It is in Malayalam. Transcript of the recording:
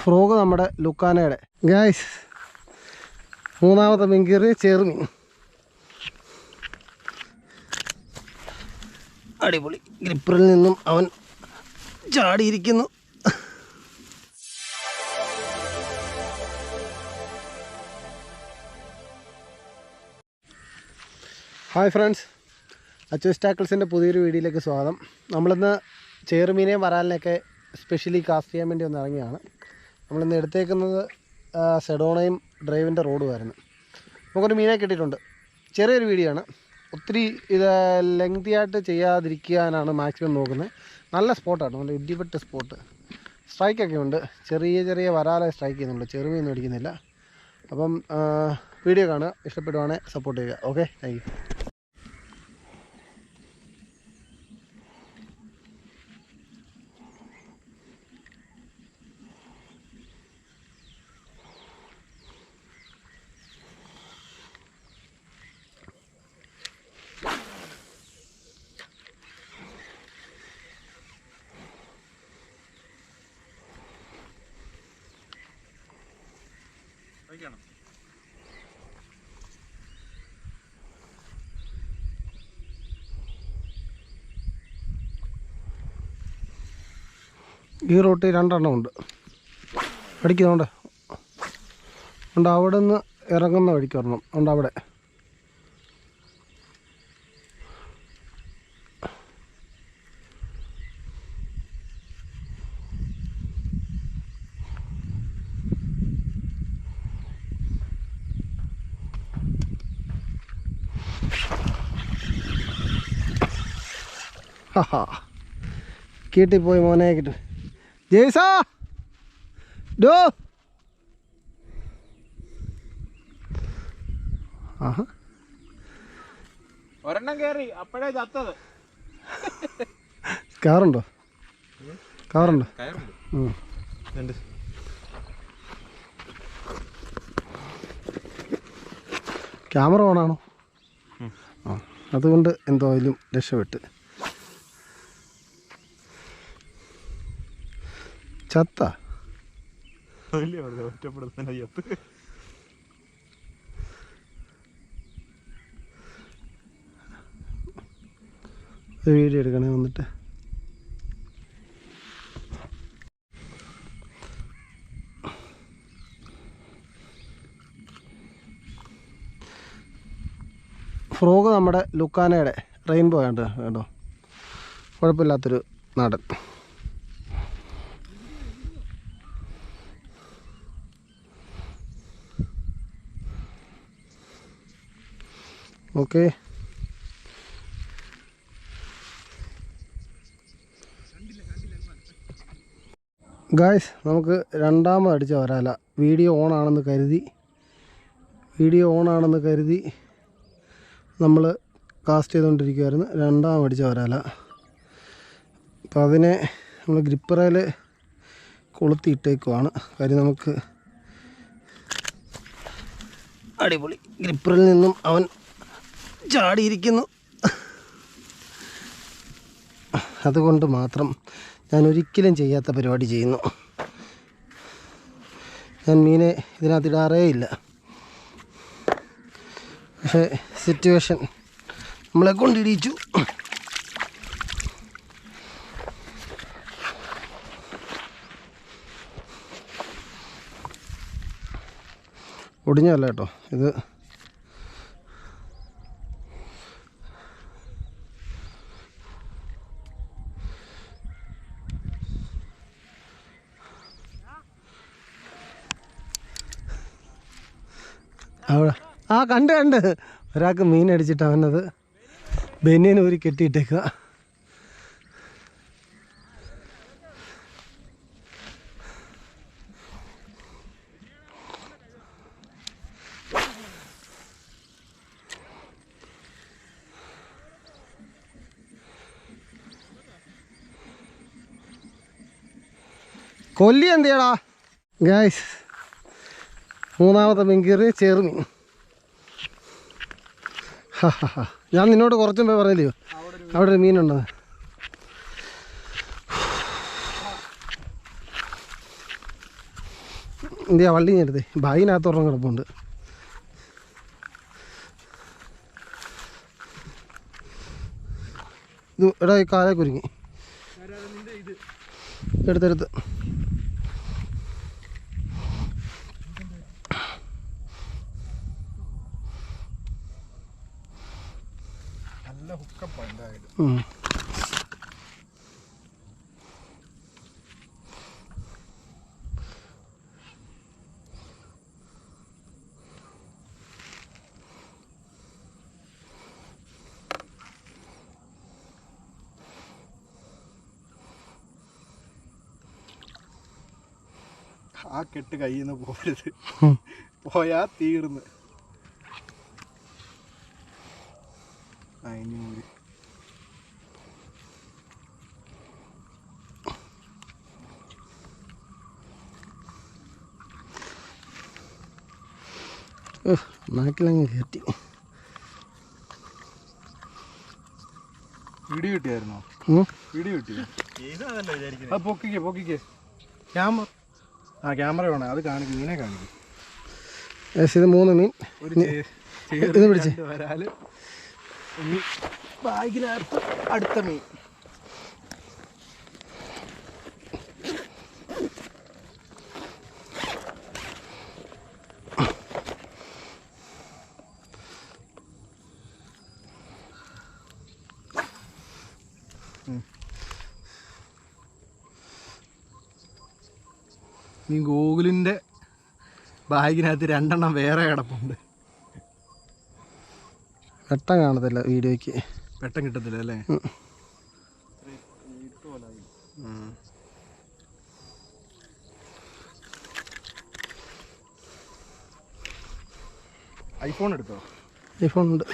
ഫ്രോഗ് നമ്മുടെ ലുക്കാനയുടെ ഗൈസ്. മൂന്നാമത്തെ മീൻ കയറി ചെറുമീൻ. അടിപൊളി. ഗ്രിപ്പറിൽ നിന്നും അവൻ ചാടിയിരിക്കുന്നു. ഹായ് ഫ്രണ്ട്സ്, അച്ചൂസ് ടാക്കിൾസിൻ്റെ പുതിയൊരു വീഡിയോയിലേക്ക് സ്വാഗതം. നമ്മളിന്ന് ചെറുമീനെയും വരാലിനെയൊക്കെ സ്പെഷ്യലി കാസ്റ്റ് ചെയ്യാൻ വേണ്ടി ഒന്ന് ഇറങ്ങിയാണ്. നമ്മളിന്ന് എടുത്തേക്കുന്നത് സെഡോണയും ഡ്രൈവിൻ്റെ റോഡുമായിരുന്നു. നമുക്കൊരു മീനെ കിട്ടിയിട്ടുണ്ട്. ചെറിയൊരു വീഡിയോ ആണ്, ഒത്തിരി ഇത് ലെങ്തി ആയിട്ട് ചെയ്യാതിരിക്കാനാണ് മാക്സിമം നോക്കുന്നത്. നല്ല സ്പോട്ടാണ്, നല്ല ഇടിപെട്ട സ്പോട്ട്. സ്ട്രൈക്കൊക്കെ ഉണ്ട്, ചെറിയ ചെറിയ വരാലെ സ്ട്രൈക്ക് ചെയ്യുന്നുണ്ട്, ചെറുമീനൊന്നും അടിക്കുന്നില്ല. അപ്പം വീഡിയോ കാണുക, ഇഷ്ടപ്പെടുവാണെങ്കിൽ സപ്പോർട്ട് ചെയ്യുക. Okay, thank you. ഈ റോട്ടിൽ രണ്ടെണ്ണം ഉണ്ട്, അടിക്കുന്നുണ്ട്. ഉണ്ട്, അവിടെ നിന്ന് ഇറങ്ങുന്ന വഴിക്ക് വരണം. ഉണ്ട് അവിടെ. ഹാ, കീട്ടിപ്പോയി മോനെ, കിട്ടും. ജയ്സാ ഡോ. ആഹാ, ഒരെണ്ണം കേറി അപ്പോഴേ ചത്തത്. കാറുണ്ടോ? കാറുണ്ടോ? ക്യാമറ ഓണാണോ? ആ, അതുകൊണ്ട് എന്തായാലും രക്ഷപ്പെട്ട്. ചത്ത വീഡിയോ എടുക്കണേ വന്നിട്ട്. ഫ്രോഗ് നമ്മുടെ ലുക്കാനയുടെ റെയിൻബോ ആണ് കേട്ടോ, കുഴപ്പമില്ലാത്തൊരു നാടൻ. ഓക്കെ, ഗായ്സ്, നമുക്ക് രണ്ടാമത് അടിച്ച വരാല. വീഡിയോ ഓണാണെന്ന് കരുതി നമ്മൾ കാസ്റ്റ് ചെയ്തുകൊണ്ടിരിക്കുമായിരുന്നു. രണ്ടാമത് അടിച്ച വരാല. അപ്പം അതിനെ നമ്മൾ ഗ്രിപ്പറയിൽ കൊളുത്തിയിട്ടേക്കുവാണ്. കാര്യം നമുക്ക് അടിപൊളി. ഗ്രിപ്പറിൽ നിന്നും അവൻ ചാടിയിരിക്കുന്നു. അതുകൊണ്ട് മാത്രം ഞാൻ ഒരിക്കലും ചെയ്യാത്ത പരിപാടി ചെയ്യുന്നു. ഞാൻ മീനെ ഇതിനകത്ത് ഇടാറേ ഇല്ല. പക്ഷേ സിറ്റുവേഷൻ നമ്മളെ കൊണ്ടിടിച്ചു. ഒടിഞ്ഞല്ല കേട്ടോ ഇത്. അവിടെ ആ കണ്ട് ഒരാൾക്ക് മീൻ അടിച്ചിട്ട് അവനത് ബനിയൻ ഊരി കെട്ടിയിട്ടേക്കുക. കൊല്ലി എന്തിയടാ ഗായ്സ്? മൂന്നാമത്തെ മീൻ കയറി ചെറുമീൻ. ഞാൻ നിന്നോട് കുറച്ചും പോയി പറഞ്ഞില്ലയോ അവിടെ ഒരു മീനുണ്ടോ. എന്തിയാ വള്ളി ഞെടുത്തേ ബാഗിനകത്ത് ഒരെണ്ണം കിടപ്പുണ്ട്. ഇത് എടാ ഈ കാലേ കുരുങ്ങി എടുത്തെടുത്ത്. നല്ല ഹുക്കപ്പ് എന്തായാലും. ആ കെട്ട് കയ്യിൽ നിന്ന് പോരുത്, പോയാ തീർന്ന്. അതിന് നാക്കിലങ്ങ് കയറ്റി. വീഡിയോ കിട്ടിയായിരുന്നോ? വീഡിയോ കിട്ടിയോ? അത് പൊക്കിക്കേ ക്യാമറ. ആ ക്യാമറ വേണം, അത് കാണിക്കും, മീനെ കാണിക്കും. ഇത് 3 മീൻ. ഇത് പിടിച്ച് വരാല് ബാഗിനകത്ത് അടുത്ത മീൻ. ഈ ഗൂഗിളിൻ്റെ ബാഗിനകത്ത് 2 എണ്ണം വേറെ കിടപ്പുണ്ട്. വെട്ടം കാണത്തില്ല വീഡിയോയ്ക്ക്, വെട്ടം കിട്ടത്തില്ല അല്ലേ? ഐഫോൺ എടുത്തോ? ഐഫോൺ ഉണ്ട്.